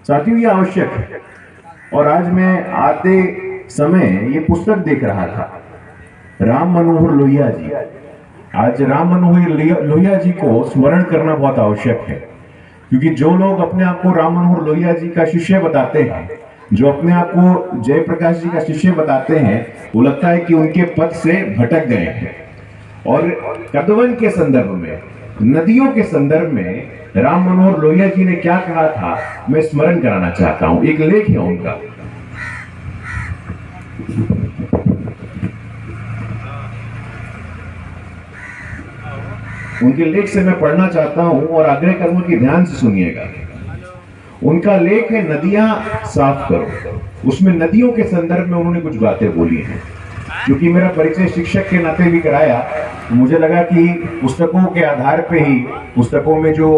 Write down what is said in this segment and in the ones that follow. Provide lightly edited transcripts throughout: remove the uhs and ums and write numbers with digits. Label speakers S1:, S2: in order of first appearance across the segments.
S1: साथियों, ये आवश्यक है। और आज मैं आते समय ये पुस्तक देख रहा था, राम मनोहर लोहिया जी। आज राम मनोहर लोहिया जी को स्मरण करना बहुत आवश्यक है, क्योंकि जो लोग अपने आप को राम मनोहर लोहिया जी का शिष्य बताते हैं, जो अपने आप को जयप्रकाश जी का शिष्य बताते हैं, वो लगता है कि उनके पथ से भटक गए हैं। और कदवन के संदर्भ में, नदियों के संदर्भ में राम मनोहर लोहिया जी ने क्या कहा था, मैं स्मरण कराना चाहता हूं। एक लेख है उनका, उनके लेख से मैं पढ़ना चाहता हूं और आग्रह करूंगा कि ध्यान से सुनिएगा। उनका लेख है नदियां साफ करो। उसमें नदियों के संदर्भ में उन्होंने कुछ बातें बोली हैं। क्योंकि मेरा परिचय शिक्षक के नाते भी कराया, तो मुझे लगा कि पुस्तकों के आधार पे ही, पुस्तकों में जो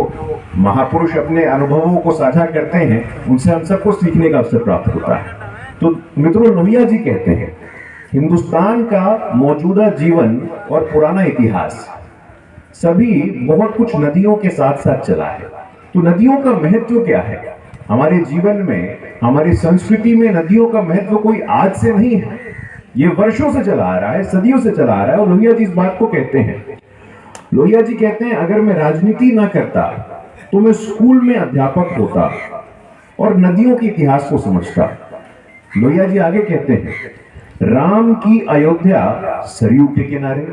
S1: महापुरुष अपने अनुभवों को साझा करते हैं, उनसे हम सबको सीखने का अवसर प्राप्त होता है। तो मित्रों, लोहिया जी कहते हैं, हिंदुस्तान का मौजूदा जीवन और पुराना इतिहास सभी बहुत कुछ नदियों के साथ साथ चला है। तो नदियों का महत्व क्या है हमारे जीवन में, हमारी संस्कृति में? नदियों का महत्व कोई आज से नहीं है, ये वर्षों से चला आ रहा है, सदियों से चला आ रहा है। और लोहिया जी इस बात को कहते हैं। लोहिया जी कहते हैं, अगर मैं राजनीति ना करता तो मैं स्कूल में अध्यापक होता और नदियों के इतिहास को समझता। लोहिया जी आगे कहते हैं, राम की अयोध्या सरयू के किनारे,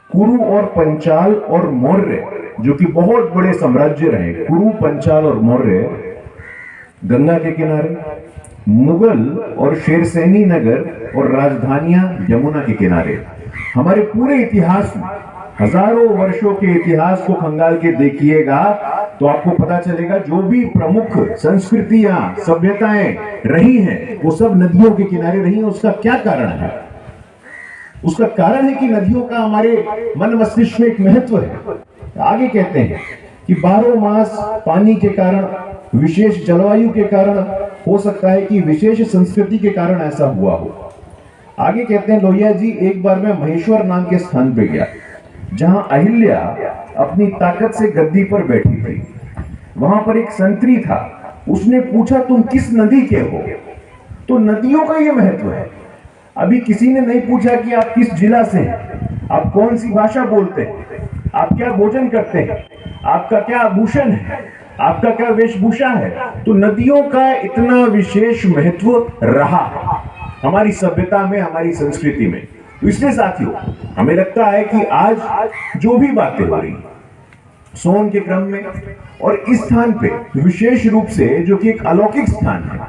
S1: कुरु और पंचाल और मौर्य, जो कि बहुत बड़े साम्राज्य रहे, कुरु, पंचाल और मौर्य, गंगा के किनारे, मुगल और शेरसैनी नगर और राजधानियां यमुना के किनारे। हमारे पूरे इतिहास में, हजारों वर्षों के इतिहास को खंगाल के देखिएगा तो आपको पता चलेगा, जो भी प्रमुख संस्कृतियां, सभ्यताएं रही हैं, वो सब नदियों के किनारे रही हैं। उसका क्या कारण है? उसका कारण है कि नदियों का हमारे मन मस्तिष्क में एक महत्व है। आगे कहते हैं कि 12 मास पानी के कारण, विशेष जलवायु के कारण, हो सकता है कि विशेष संस्कृति के कारण ऐसा हुआ हो। आगे कहते हैं लोहिया जी, एक बार मैं महेश्वर नाम के स्थान पे गया, जहां अहिल्या अपनी ताकत से गद्दी पर बैठी थी। वहां पर एक संतरी था, उसने पूछा, तुम किस नदी के हो? तो नदियों का यह महत्व है। अभी किसी ने नहीं पूछा कि आप किस जिला से हैं, आप कौन सी भाषा बोलते हैं, आप क्या भोजन करते हैं, आपका क्या आभूषण है, आपका क्या वेशभूषा है। तो नदियों का इतना विशेष महत्व रहा हमारी सभ्यता में, हमारी संस्कृति में। तो इसलिए साथियों, हमें लगता है कि आज जो भी बातें हो रही सोन के क्रम में, और इस स्थान पे विशेष रूप से, जो कि एक अलौकिक स्थान है,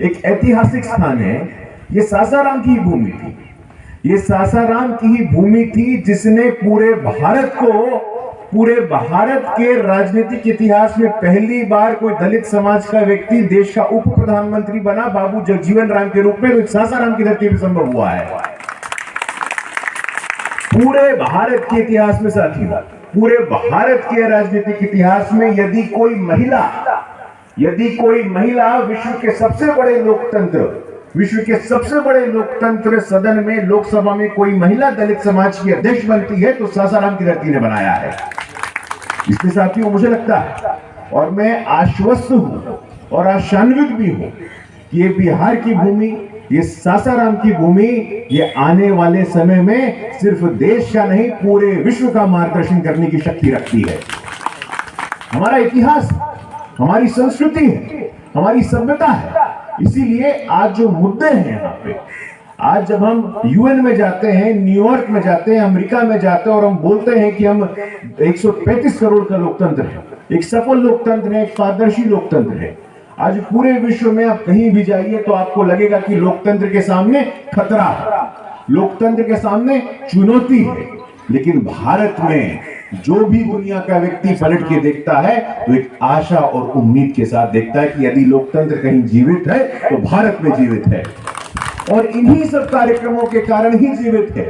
S1: एक ऐतिहासिक स्थान है, ये सासाराम की ही भूमि थी। ये सासाराम की ही भूमि थी जिसने पूरे भारत के राजनीतिक इतिहास में पहली बार कोई दलित समाज का व्यक्ति देश का उप प्रधानमंत्री बना, बाबू जगजीवन राम के रूप में। तो सासाराम की धरती पर संभव हुआ है। पूरे भारत के इतिहास में साथियों, पूरे भारत के राजनीतिक इतिहास में यदि कोई महिला विश्व के सबसे बड़े लोकतंत्र सदन में, लोकसभा में कोई महिला दलित समाज की अध्यक्ष बनती है, तो सासाराम की धरती ने बनाया है। इसलिए साथियों, मुझे लगता है, और मैं आश्वस्त हूं और आशान्वित भी हूं, कि ये बिहार की भूमि, ये सासाराम की भूमि, ये आने वाले समय में सिर्फ देश का नहीं, पूरे विश्व का मार्गदर्शन करने की शक्ति रखती है। हमारा इतिहास, हमारी संस्कृति है, हमारी सभ्यता है। इसीलिए आज जो मुद्दे हैं यहाँ पे, आज जब हम यूएन में जाते हैं, न्यूयॉर्क में जाते हैं, अमेरिका में जाते हैं, और हम बोलते हैं कि हम 135 करोड़ का लोकतंत्र है, एक सफल लोकतंत्र है, एक पारदर्शी लोकतंत्र है। आज पूरे विश्व में आप कहीं भी जाइए तो आपको लगेगा कि लोकतंत्र के सामने खतरा है, लोकतंत्र के सामने चुनौती है। लेकिन भारत में जो भी दुनिया का व्यक्ति पलट के देखता है तो एक आशा और उम्मीद के साथ देखता है कि यदि लोकतंत्र कहीं जीवित है तो भारत में जीवित है। और इन्हीं सब कार्यक्रमों के कारण ही जीवित है।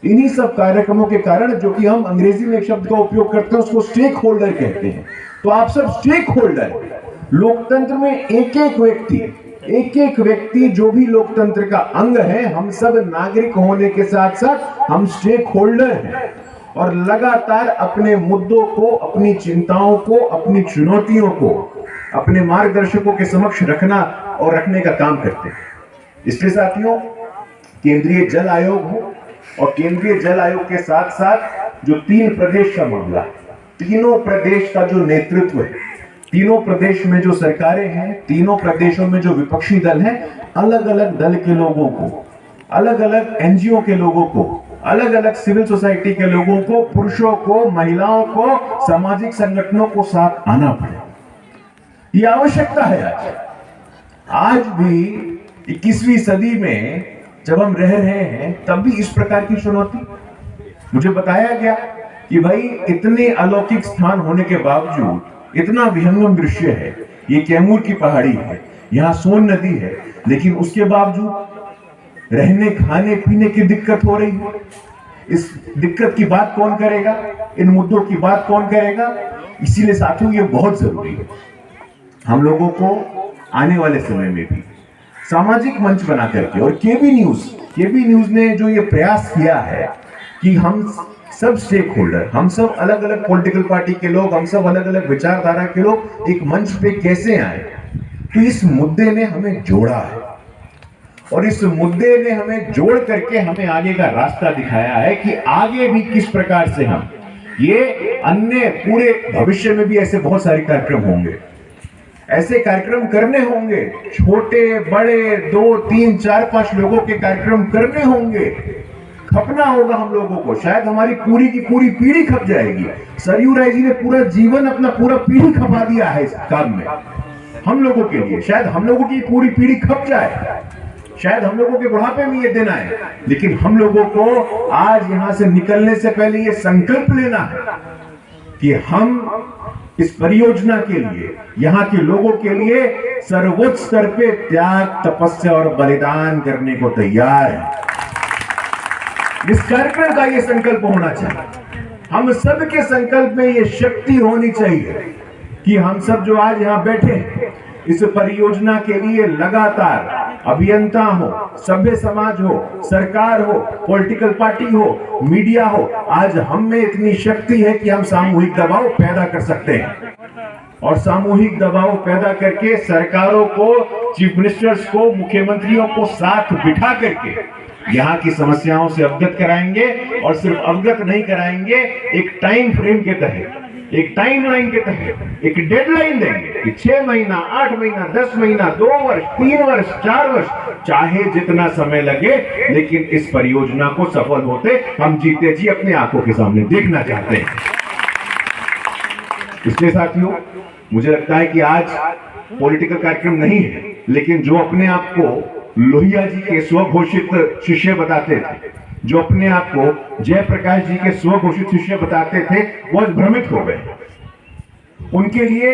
S1: इन्हीं सब कार्यक्रमों के कारण, जो कि हम अंग्रेजी में एक शब्द का उपयोग करते हैं, उसको स्टेक होल्डर कहते हैं। तो आप सब स्टेक होल्डर, लोकतंत्र में एक एक व्यक्ति जो भी लोकतंत्र का अंग है, हम सब नागरिक होने के साथ साथ हम स्टेक होल्डर हैं, और लगातार अपने मुद्दों को, अपनी चिंताओं को, अपनी चुनौतियों को अपने मार्गदर्शकों के समक्ष रखना और रखने का काम करते हैं। इसलिए साथियों, केंद्रीय जल आयोग हो और केंद्रीय जल आयोग के साथ साथ जो 3 प्रदेश का मामला, तीनों प्रदेश का जो नेतृत्व है, तीनों प्रदेश में जो सरकारें हैं, तीनों प्रदेशों में जो विपक्षी दल हैं, अलग अलग दल के लोगों को, अलग अलग एनजीओ के लोगों को, अलग अलग सिविल सोसाइटी के लोगों को, पुरुषों को, महिलाओं को, सामाजिक संगठनों को साथ आना पड़े। यह आवश्यकता है आज भी 21वीं सदी में जब हम रह रहे हैं, तब भी इस प्रकार की चुनौती। मुझे बताया गया कि भाई इतने अलौकिक स्थान होने के बावजूद, इतना विहंगम दृश्य है, ये कैमूर की पहाड़ी है, यहाँ सोन नदी है, लेकिन उसके बावजूद रहने खाने पीने की दिक्कत हो रही है। इस दिक्कत की बात कौन करेगा? इन मुद्दों की बात कौन करेगा? इसीलिए साथियों, ये बहुत जरूरी है हम लोगों को आने वाले समय में भी सामाजिक मंच बना करके, और केबी न्यूज ने जो ये प्रयास किया है कि हम सब स्टेक होल्डर, हम सब अलग अलग पॉलिटिकल पार्टी के लोग, हम सब अलग अलग विचारधारा के लोग एक मंच पे कैसे आए, तो इस मुद्दे ने हमें जोड़ा है और इस मुद्दे ने हमें जोड़ करके हमें आगे का रास्ता दिखाया है कि आगे भी किस प्रकार से हम ये अन्य पूरे भविष्य में भी ऐसे बहुत सारे कार्यक्रम होंगे, ऐसे कार्यक्रम करने होंगे, छोटे बड़े 2 3 4 5 लोगों के कार्यक्रम करने होंगे, खपना होगा हम लोगों को। शायद हमारी पूरी की पूरी पीढ़ी खप जाएगी। सरयू राय जी ने पूरा जीवन, अपना पूरा पीढ़ी खपा दिया है इस काम में हम लोगों के लिए। शायद हम लोगों की पूरी पीढ़ी खप जाए, शायद हम लोगों के बुढ़ापे में ये दिन आए, लेकिन हम लोगों को आज यहां से निकलने से पहले ये संकल्प लेना है कि हम इस परियोजना के लिए, यहां के लोगों के लिए सर्वोच्च स्तर पे त्याग, तपस्या और बलिदान करने को तैयार है। इस कार्यक्रम का ये संकल्प होना चाहिए। हम सब के संकल्प में ये शक्ति होनी चाहिए कि हम सब जो आज यहां बैठे हैं, इस परियोजना के लिए लगातार अभियंता हो, सभ्य समाज हो, सरकार हो, पॉलिटिकल पार्टी हो, मीडिया हो, आज हम में इतनी शक्ति है कि हम सामूहिक दबाव पैदा कर सकते हैं और सामूहिक दबाव पैदा करके सरकारों को, चीफ मिनिस्टर्स को, मुख्यमंत्रियों को साथ बिठा करके यहाँ की समस्याओं से अवगत कराएंगे। और सिर्फ अवगत नहीं कराएंगे, एक टाइम फ्रेम के तहत, एक टाइमलाइन के तहत एक डेडलाइन देंगे कि 6 महीना, 8 महीना, 10 महीना, 2 वर्ष, 3 वर्ष, 4 वर्ष, चाहे जितना समय लगे, लेकिन इस परियोजना को सफल होते हम जीते जी अपने आंखों के सामने देखना चाहते हैं। इसलिए साथियों, मुझे लगता है कि आज पॉलिटिकल कार्यक्रम नहीं है, लेकिन जो अपने आप को लोहिया जी के स्वघोषित शिष्य बताते थे, जो अपने आप को जयप्रकाश जी के स्वघोषित शिष्य बताते थे, वो भ्रमित हो गए। उनके लिए